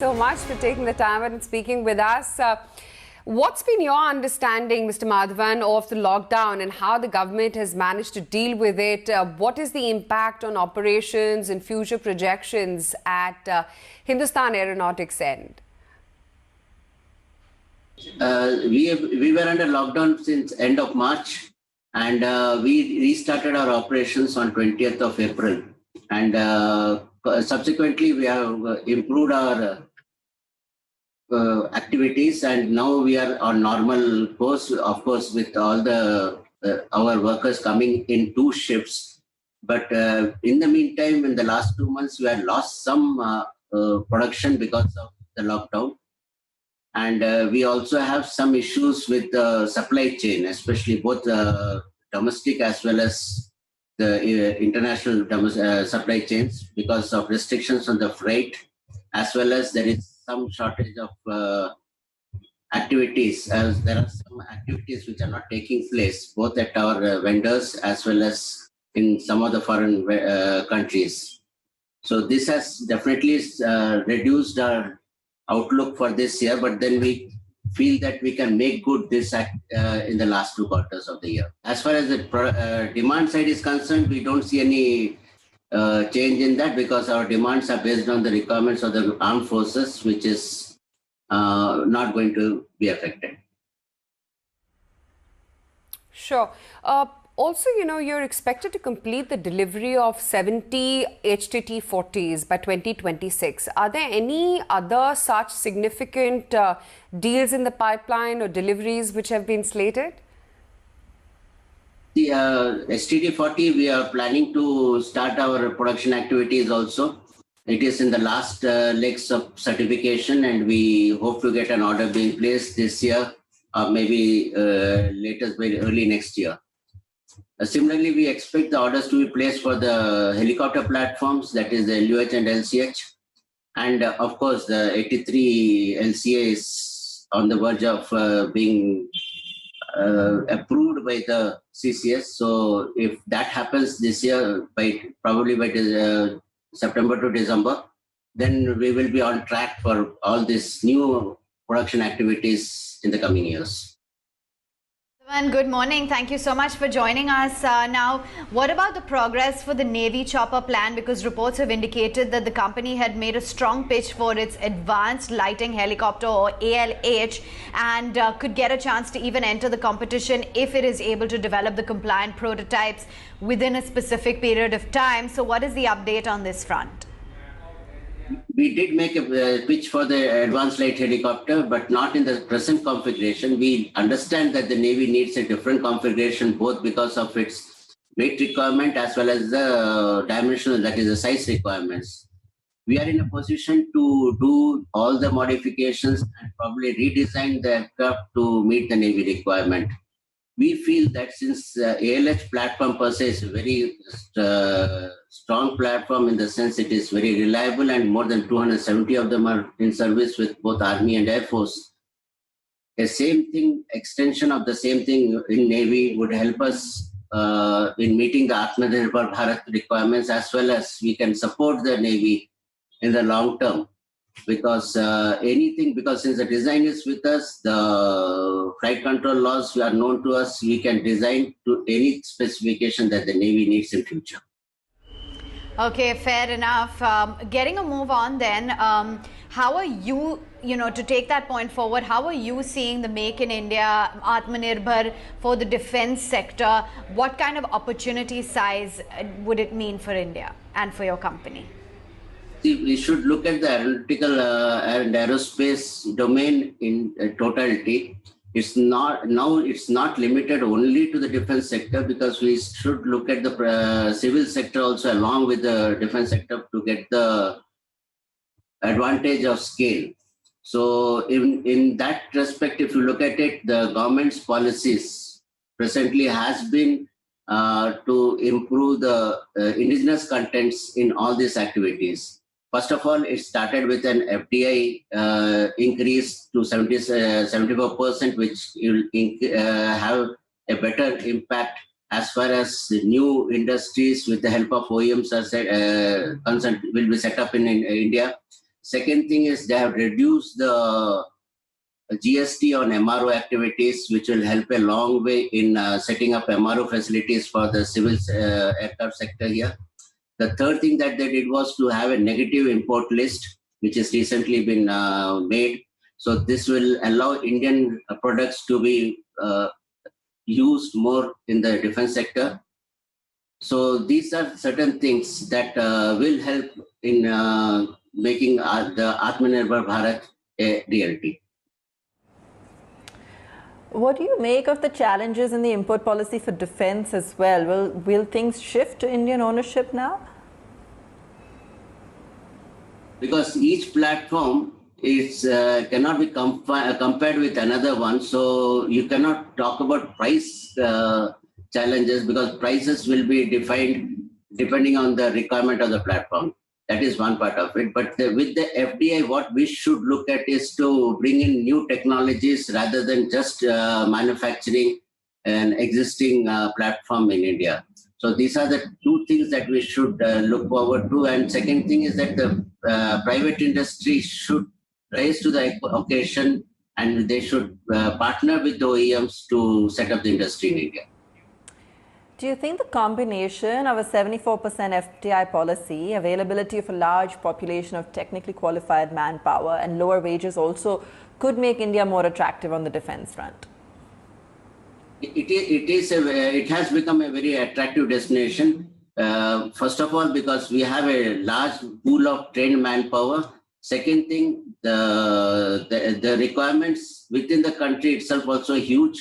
So much for taking the time and speaking with us. What's been your understanding, Mr. Madhavan, of the lockdown and how the government has managed to deal with it? What is the impact on operations and future projections at Hindustan Aeronautics end? We were under lockdown since end of March, and we restarted our operations on 20th of April. And subsequently, we have improved our activities, and now we are on normal course, of course, with all the our workers coming in 2 shifts. But in the meantime, in the last 2 months, we had lost some production because of the lockdown. And we also have some issues with the supply chain, especially both domestic as well as the international supply chains, because of restrictions on the freight, as well as there is some shortage of activities, as there are some activities which are not taking place, both at our vendors as well as in some of the foreign countries. So this has definitely reduced our outlook for this year, but then we feel that we can make good this in the last 2 quarters of the year. As far as the demand side is concerned, we don't see any change in that, because our demands are based on the requirements of the armed forces, which is not going to be affected. Sure. Also, you're expected to complete the delivery of 70 HTT-40s by 2026. Are there any other such significant deals in the pipeline or deliveries which have been slated? The HTT-40, we are planning to start our production activities also. It is in the last legs of certification, and we hope to get an order being placed this year, or maybe latest very early next year. Similarly, we expect the orders to be placed for the helicopter platforms, that is the LUH and LCH. And of course, the 83 LCA is on the verge of being approved by the CCS. So if that happens this year, probably by September to December, then we will be on track for all these new production activities in the coming years. Good morning. Thank you so much for joining us. Now, what about the progress for the Navy chopper plan? Because reports have indicated that the company had made a strong pitch for its advanced lighting helicopter, or ALH, and could get a chance to even enter the competition if it is able to develop the compliant prototypes within a specific period of time. So what is the update on this front? We did make a pitch for the advanced light helicopter, but not in the present configuration. We understand that the Navy needs a different configuration, both because of its weight requirement as well as the dimensional, that is the size requirements. We are in a position to do all the modifications and probably redesign the aircraft to meet the Navy requirement. We feel that since ALH platform per se is a very strong platform, in the sense it is very reliable, and more than 270 of them are in service with both Army and Air Force. A same thing, extension of the same thing in Navy would help us in meeting the Atmanirbhar Bharat requirements, as well as we can support the Navy in the long term. Because because since the design is with us, the flight control laws are known to us, we can design to any specification that the Navy needs in future. Okay, fair enough. Getting a move on then, how are you, to take that point forward, how are you seeing the Make in India, Atmanirbhar for the defense sector? What kind of opportunity size would it mean for India and for your company? See, we should look at the aeronautical and aerospace domain in totality. It's not limited only to the defense sector, because we should look at the civil sector also along with the defense sector to get the advantage of scale. So in that respect, if you look at it, the government's policies presently has been to improve the indigenous contents in all these activities. First of all, it started with an FDI increase to 74%, which will have a better impact as far as new industries with the help of OEMs are concerned, will be set up in India. Second thing is they have reduced the GST on MRO activities, which will help a long way in setting up MRO facilities for the civil aircraft sector here. The third thing that they did was to have a negative import list, which has recently been made. So this will allow Indian products to be used more in the defense sector. So these are certain things that will help in making the Atmanirbhar Bharat a reality. What do you make of the challenges in the import policy for defense as well? Will things shift to Indian ownership now? Because each platform is cannot be compared with another one. So you cannot talk about price challenges because prices will be defined depending on the requirement of the platform. That is one part of it. But with the FDI, what we should look at is to bring in new technologies rather than just manufacturing an existing platform in India. So these are the two things that we should look forward to. And second thing is that the private industry should rise to the occasion and they should partner with the OEMs to set up the industry in India. Do you think the combination of a 74% FDI policy, availability of a large population of technically qualified manpower and lower wages also could make India more attractive on the defense front? It has become a very attractive destination. First of all, because we have a large pool of trained manpower. Second thing, the requirements within the country itself also huge.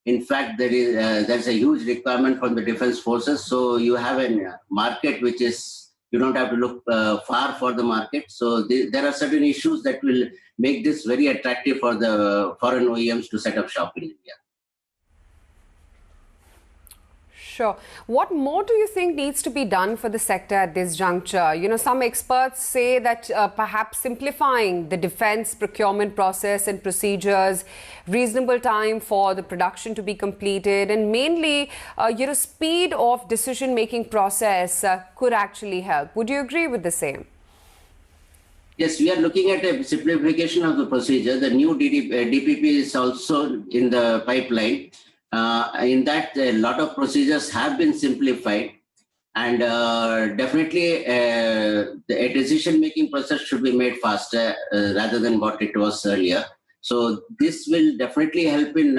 In fact, there's a huge requirement from the defense forces. So you have a market which is, you don't have to look far for the market. So there are certain issues that will make this very attractive for the foreign OEMs to set up shop in India. Sure. What more do you think needs to be done for the sector at this juncture? You know, some experts say that perhaps simplifying the defense procurement process and procedures, reasonable time for the production to be completed, and mainly, speed of decision-making process could actually help. Would you agree with the same? Yes, we are looking at a simplification of the procedure. The new DPP is also in the pipeline. In that, a lot of procedures have been simplified, and definitely a decision-making process should be made faster rather than what it was earlier. So this will definitely help in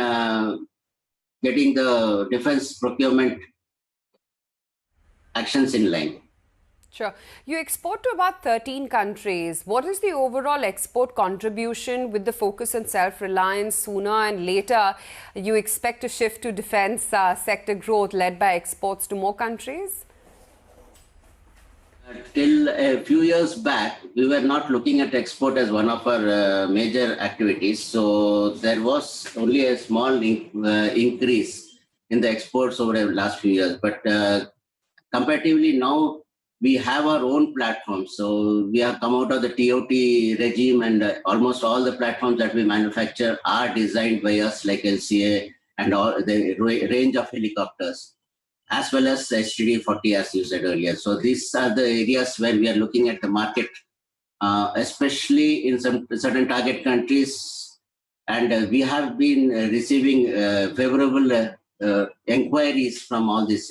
getting the defense procurement actions in line. Sure. You export to about 13 countries. What is the overall export contribution with the focus on self-reliance? Sooner and later, you expect to shift to defense sector growth led by exports to more countries? Till a few years back, we were not looking at export as one of our major activities. So there was only a small increase in the exports over the last few years. But comparatively now, we have our own platforms. So we have come out of the TOT regime, and almost all the platforms that we manufacture are designed by us, like LCA and all the range of helicopters, as well as STD-40, as you said earlier. So these are the areas where we are looking at the market, especially in some certain target countries. And we have been receiving favorable inquiries from all these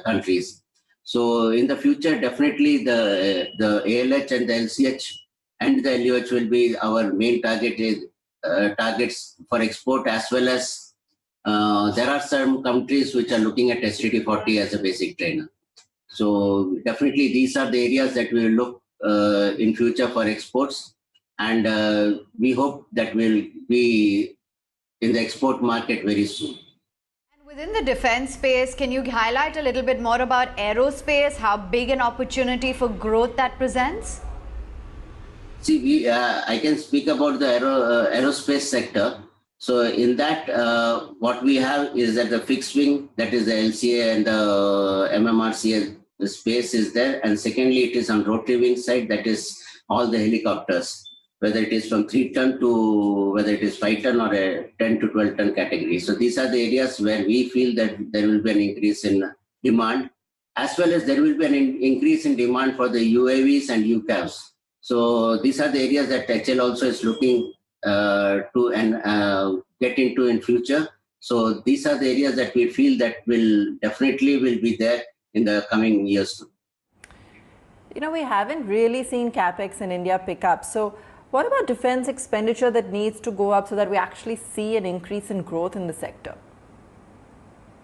countries. So in the future, definitely the ALH and the LCH and the LUH will be our main targets for export, as well as there are some countries which are looking at STD-40 as a basic trainer. So definitely these are the areas that we will look in future for exports, and we hope that we'll be in the export market very soon. Within the defense space, can you highlight a little bit more about aerospace, how big an opportunity for growth that presents? See, I can speak about the aerospace sector. So in that, what we have is that the fixed wing, that is the LCA and the MMRCA space is there. And secondly, it is on rotary wing side, that is all the helicopters, whether it is from 3 ton to whether it is 5 ton or a 10 to 12 ton category. So these are the areas where we feel that there will be an increase in demand, as well as there will be an increase in demand for the UAVs and UCAVs. So these are the areas that HL also is looking to and get into in future. So these are the areas that we feel that will be there in the coming years too. You know, we haven't really seen capex in India pick up. So what about defense expenditure that needs to go up so that we actually see an increase in growth in the sector?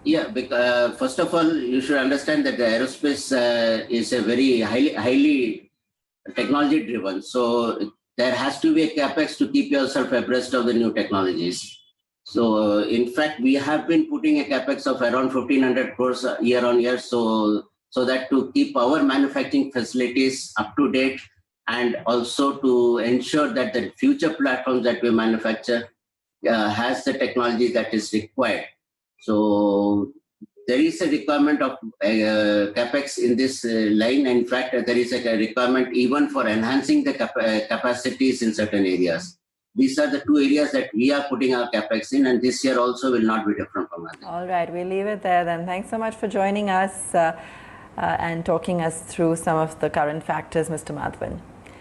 Yeah, because, first of all, you should understand that the aerospace is a very highly technology driven. So there has to be a capex to keep yourself abreast of the new technologies. So in fact, we have been putting a capex of around 1,500 crores year on year. So that to keep our manufacturing facilities up to date and also to ensure that the future platforms that we manufacture has the technology that is required. So there is a requirement of capex in this line. In fact, there is a requirement even for enhancing the capacities in certain areas. These are the two areas that we are putting our capex in, and this year also will not be different from others. All right, we'll leave it there then. Thanks so much for joining us and talking us through some of the current factors, Mr. Madhavan.